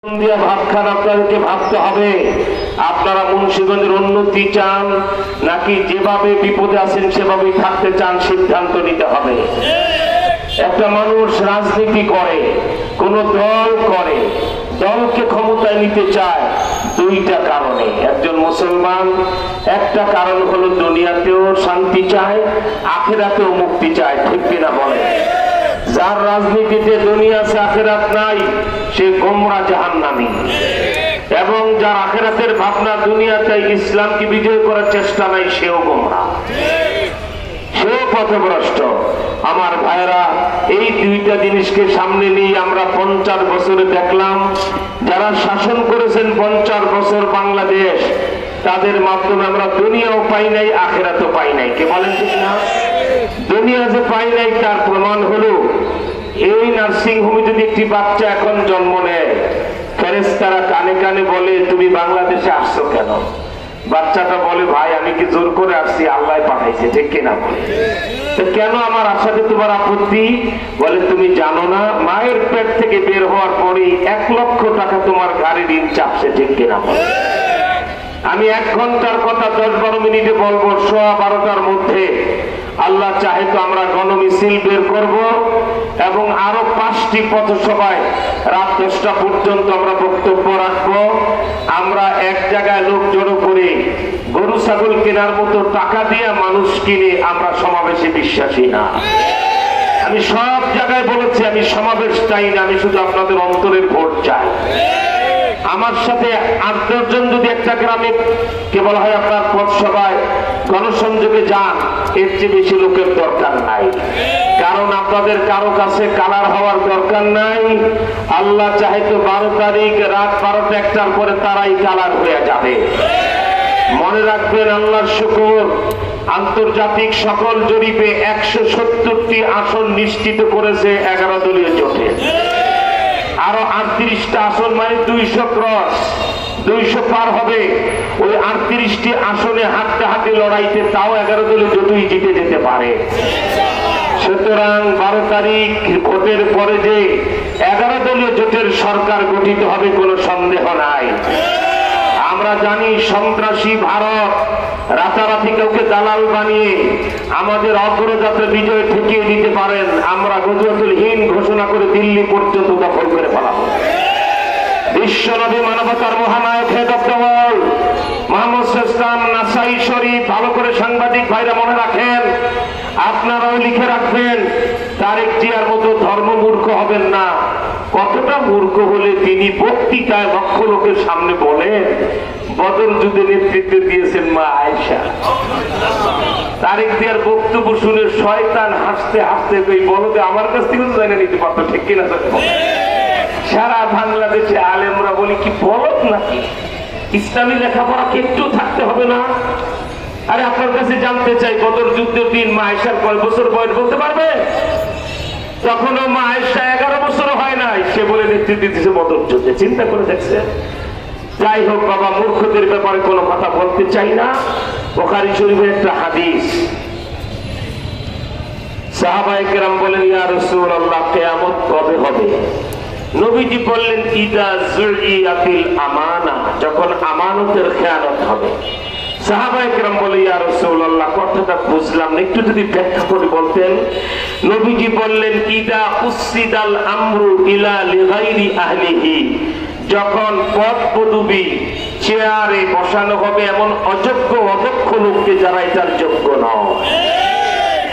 ভাবখান আপনাদেরকে ভাবতে হবে, আপনারা মুন্সিগঞ্জের উন্নতি চান নাকি যেভাবে বিপদে আছেন সেভাবেই থাকতে চান, সিদ্ধান্ত নিতে হবে। একটা মানুষ রাজনীতি করে, কোন দল করে, দলকে ক্ষমতায় নিতে চায় দুইটা কারণে। একজন মুসলমান একটা কারণ হলো দুনিয়াতেও শান্তি চায়, আখিরাতেও মুক্তি চায়, ঠিক কিনা বলে? যার রাজনীতিতে দুনিয়া আছে আখিরাত নাই সে গোমরা জাহান্নামী, এবং যার আখিরাতের ভাবনা দুনিয়াতে ইসলামকে বিজয় করার চেষ্টা নাই সেও গোমরা, সেও পথভ্রষ্ট। আমার ভাইরা, এই দুইটা জিনিসকে সামনে নিয়ে আমরা 50 বছরে দেখলাম যারা শাসন করেছেন 50 বছর বাংলাদেশ, তাদের মাধ্যমে আমরা দুনিয়াও পাই নাই, আখিরাতও পাই নাই। কে বলেন ঠিক না? দুনিয়া যে পাই নাই তার প্রমাণ হলো এই নার্সিং হোমে যদি একটি বাচ্চা এখন জন্ম নেয়, ফেরেশতারা কানে কানে বলে তুমি বাংলাদেশে আসছো কেন? বাচ্চাটা বলে ভাই আমি কি জোর করে আসছি, আল্লাহ পাঠাইছে, ঠিক কিনা? তো কেন আমার আশাতে তোমার আপত্তি? বলে তুমি জানো না মায়ের পেট থেকে বের হওয়ার পরে 1 লক্ষ টাকা তোমার গাড়ি ঋণ চাপছে, ঠিক কিনা? আমি 1 ঘন্টার কথা 10-12 মিনিটে বলবো, 12টার মধ্যে আল্লাহ চাহে তো আমরা গণমিছিল বের করব এবং আরো 5টি পথসভায় রাত 10টা পর্যন্ত আমরা বক্তব্য রাখবো। আমরা এক জায়গায় লোক জড়ো করে গরু ছাগল কেনার মতো টাকা দিয়ে মানুষ কিনে আমরা সমাবেশে বিশ্বাসী না। আমি সব জায়গায় বলেছি আমি সমাবেশ চাই না, আমি শুধু আপনাদের অন্তরের ভোট চাই। আমার সাথে 8-10 জন যদি একটা গ্রামে কে বলা হয় আপনার পথসভায় গণসংযোগে যান, এর চেয়ে বেশি লোকের দরকার নাই। কারণ আপনাদের কারো কাছে কালার হওয়ার দরকার নাই। আল্লাহ চাহে তো 12 তারিখ রাত 12টা 1টার পরে তারাই কালার হয়ে যাবে। মনে রাখবেন, আল্লাহর শুকর, আন্তর্জাতিক সকল জরিপে 170টি আসন নিশ্চিত করেছে 11 দলীয় জোটে। আরো 38টা আসন মানে 200 ক্রস, 200 পার হবে। ওই 38টি আসনে হাড্ডাহাড্ডি লড়াইতে তাও 11 দলীয় জোটই জিতে যেতে পারে। সুতরাং 12 তারিখ ভোটের পরে যে 11 দলীয় জোটের সরকার গঠিত হবে কোনো সন্দেহ নাই। আমরা জানি সন্ত্রাসী ভারত রাতারাতি কাউকে দালাল বানিয়ে আমাদের অগ্রযাত্রা বিজয় ঠেকিয়ে দিতে পারেন। আমরা গজওয়াতুল হিন্দ ঘোষণা করে দিল্লি পর্যন্ত দখল করে ফেলাবো। বিশ্বনবী মানবতার মহানায়ক, head of the world Muhammad সাল্লাল্লাহু নাসাই শরীফ, ভালো করে সাংবাদিক ভাইরা মনে রাখেন, আপনারাও লিখে রাখবেন, তারেক জিয়ার মতো ধর্মমূর্খ হবেন না। কতটা মূর্খ হলে তিনি বক্তৃতায় লক্ষ লোকের সামনে বলেন বদর যুদ্ধে নেতৃত্ব দিয়েছেন মা আয়েশা। তারেক জিয়ার বক্তব্য শুনে শয়তান হাসতে হাসতে এই বলতে আমার কাছ থেকে জানা নিতে পারতো, ঠিক কিনা? সারা বাংলাদেশে আলেমরা বলি কি বলত নাকি? ইসলামী লেখাপড়া কি একটু থাকতে হবে না? আরে আপনার কাছে জানতে চাই, বদর যুদ্ধের দিন মা আয়েশার কয় বছর বয়স বলতে পারবে? তখনও মা আয়েশা 11 বছর হয় নাই, সে বলে নেতৃত্ব দিতেছে বদর যুদ্ধে। চিন্তা করে দেখছে। যাই হোক বাবা, মূর্খদের ব্যাপারে কোনো কথা বলতে চাই না। বুখারী শরীফের একটা হাদিস, সাহাবায়ে কেরাম বলেন ইয়া রাসূলুল্লাহ কিয়ামত কবে হবে? নবীজি বললেন ইদা যুইয়াতিল আমানা, যখন আমানতের খেয়ানত হবে। সাহাবায়ে কেরাম বলে ইয়া রাসূলুল্লাহ কথাটা বুঝলাম না, একটু যদি ব্যাখ্যা করে বলতেন। নবীজি বললেন ইদা উসিদাল আমরু ইলা লিগাইরি আহলিহি, যখন পদ পদবী চেয়ারে বসানো হবে এমন অযোগ্য অদক্ষ লোককে যারা এটার যোগ্য নয়।